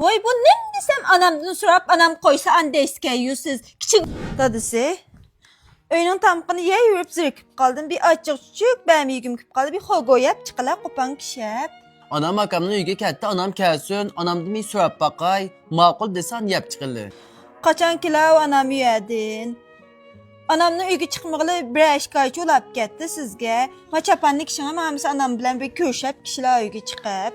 Voy bu ne desem anamdan sorap anam koysa anda iskeyüsiz. Kiçik dadısı. Öynün tamqını yeyip zirkip kaldım. Bir açık çocuk benim yüküm küp kaldı. Bir hol koyup çıkala kopan kişep. Anam akamın uyga ketdi, anam kelsin, anam demey so'rab baqay, ma'qul desan yap chiqili. Kaçan kilo anam yedin. Anamның uyga chiqmag'ili bir ashkaychi ulab ketdi sizga. Ma chapanli kishingam hamisi anam bilan bir ko'rishib kishilar uyga chiqib.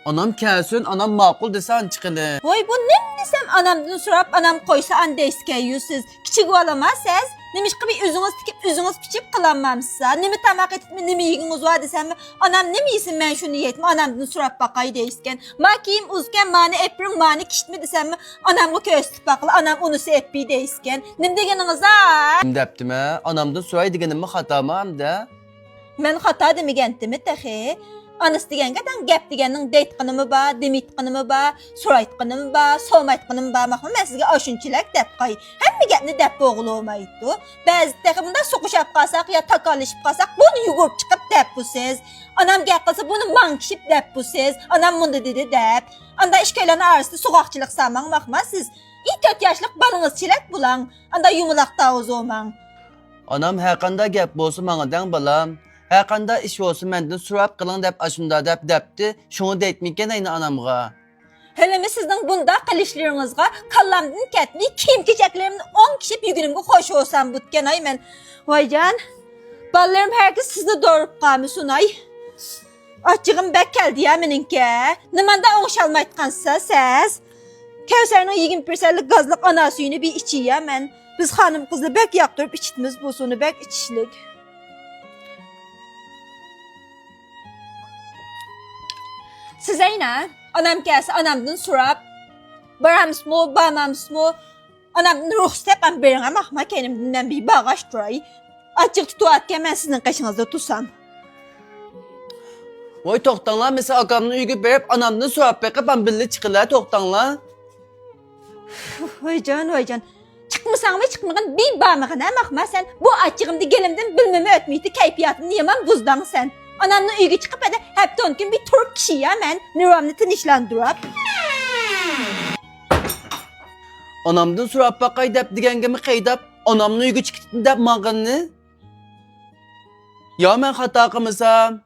Anam kelsin, anam ma'qul desan chiqili. Voy bu ne desem anamdan sorap anam koysa anda iskeyüsiz. Kichik olamazsiz. Nemişki bir üzünüz tikip üzünüz pichip kılanmamsızsa. Nemi tamak etip mi nemi yiyiniz var desem mi? Anam nemi yesin ben şunu yiyetme anamdan sorap bakay deysken. Ma kiyim uzken mani eprin mani kişitme desem mi? Anamga köstük bakılı anam unusu epi deysken. Nem degeniniz ha? Kim depdim ha? Anamdan so'ray deganimni xatoma hamda. Men hata demegentimi tehi? Anıs degengeden gep degenin deytqınımı ba, demitqınımı ba, soraytqınımı ba, somaytqınımı ba. Maxma men sizge aşınçilek dep qay. Hemme gepni dep boğulu olmaydı. Bazı teximinde soquşap qalsaq ya takalışıp qalsaq bunu yugurup çıkıp dep bu siz. Anam gep qalsa bunu mankişip dep bu siz. Anam bunu dedi dep. Anda işkelen arası soqaqçılıq saman baxma siz. 4 yaşlıq balınız çilek bulan. Anda yumulaq davuz olman. Anam her qanday gap bo'lsa manga balam. Her qanday ish bo'lsa mendan so'rab qiling deb ashunda depdi. Shuni deytmikan ayni anamga. Helemi sizden bunda qilishleringizga kallamdan ketmey kiyim kechaklerimni 10 kişi yugurumga qo'shib olsam butgan ay men. Voycan, ballarım herkes sizni doğurup qalmısun ay. Açığım bek keldi ya meninki. Nimanda oğuşalmaytqansa siz? Kevser'nin 21 gazlık ana suyunu bir içiya men. Biz hanım kızı bek yaktırıp içitimiz bu sunu bek içişlik. Siz ayna, anam gelse anamdan sorap, baramız mı, barmamız mı, anamdan ruhsat ben birine bakma kendimden bir bağış duray. Açık tutuatken ben sizin kaşınızda tutsam. Voy to'xtanglar, mesela akamni uyga berib anamdan so'rab baqib ben birga chiqinglar, to'xtanglar. Vaycan. Çıkmasan mı çıkmagan bir bağmağına bakma sen. Bu açığımda gelimden bilmemi ötmeydi keyfiyatını yaman buzdan sen. Anamla uyga çıkıp hadi hep tonkin bir turp kişi ya men. Nuromni tinchlantirib. Anamdan so'rab baqay deb degangimi qaydab, anamni uyga chiqdim deb maqinni. Ya men xato qilmasam,